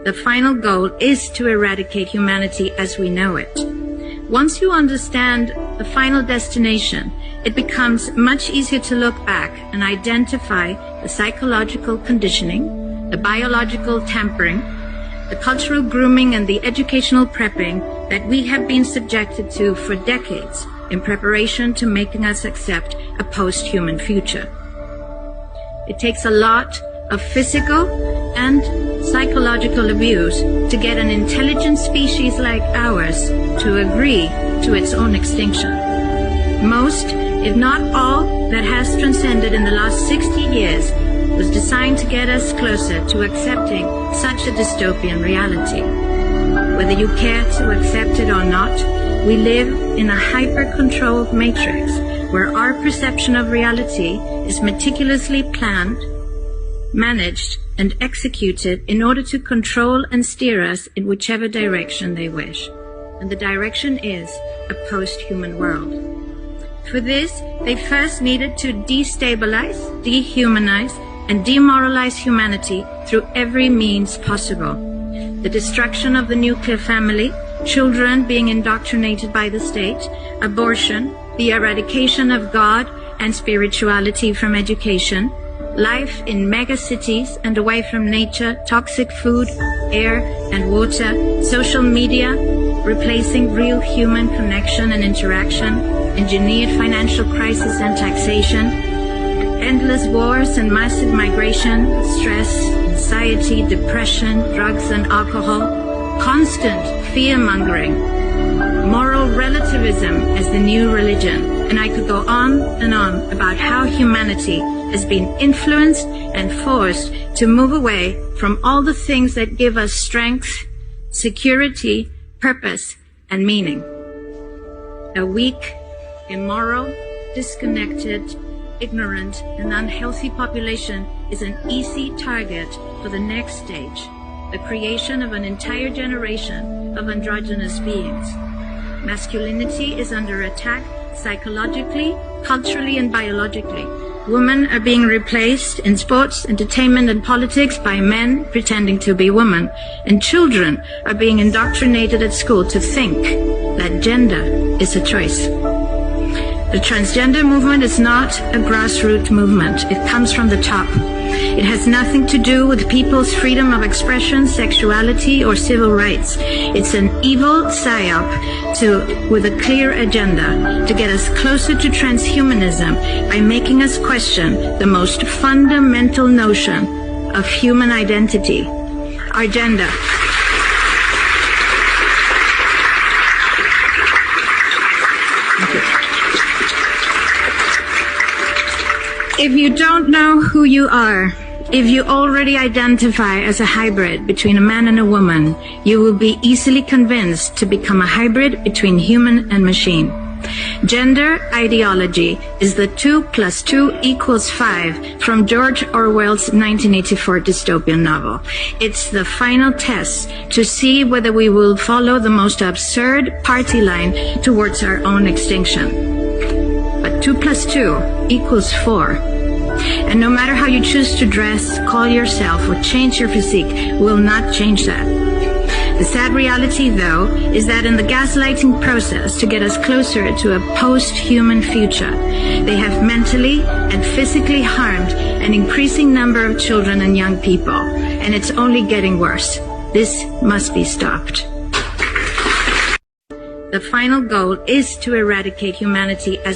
The final goal is to eradicate humanity as we know it. Once you understand the final destination, it becomes much easier to look back and identify the psychological conditioning, the biological tampering, the cultural grooming and the educational prepping that we have been subjected to for decades in preparation to making us accept a post-human future. It takes a lot of physical and psychological abuse to get an intelligent species like ours to agree to its own extinction. Most, if not all, that has transcended in the last 60 years was designed to get us closer to accepting such a dystopian reality. Whether you care to accept it or not, we live in a hyper-controlled matrix where our perception of reality is meticulously planned, managed, and executed in order to control and steer us in whichever direction they wish. And the direction is a post-human world. For this, they first needed to destabilize, dehumanize, and demoralize humanity through every means possible. The destruction of the nuclear family, children being indoctrinated by the state, abortion, the eradication of God and spirituality from education, life in megacities and away from nature, toxic food, air and water, social media, replacing real human connection and interaction, engineered financial crisis and taxation, endless wars and massive migration, stress, anxiety, depression, drugs and alcohol, constant fear-mongering, moral relativism as the new religion, and I could go on and on about how humanity has been influenced and forced to move away from all the things that give us strength, security, purpose, and meaning. A weak, immoral, disconnected, ignorant, and unhealthy population is an easy target for the next stage, the creation of an entire generation of androgynous beings. Masculinity is under attack psychologically, culturally, and biologically. Women are being replaced in sports, entertainment, and politics by men pretending to be women. And children are being indoctrinated at school to think that gender is a choice. The transgender movement is not a grassroots movement. It comes from the top. It has nothing to do with people's freedom of expression, sexuality, or civil rights. It's an evil psyop with a clear agenda to get us closer to transhumanism by making us question the most fundamental notion of human identity, our gender. If you don't know who you are, if you already identify as a hybrid between a man and a woman, you will be easily convinced to become a hybrid between human and machine. Gender ideology is the 2 + 2 = 5 from George Orwell's 1984 dystopian novel. It's the final test to see whether we will follow the most absurd party line towards our own extinction. But 2 + 2 = 4. And no matter how you choose to dress, call yourself, or change your physique, will not change that. The sad reality, though, is that in the gaslighting process to get us closer to a post-human future, they have mentally and physically harmed an increasing number of children and young people, and it's only getting worse. This must be stopped. The final goal is to eradicate humanity as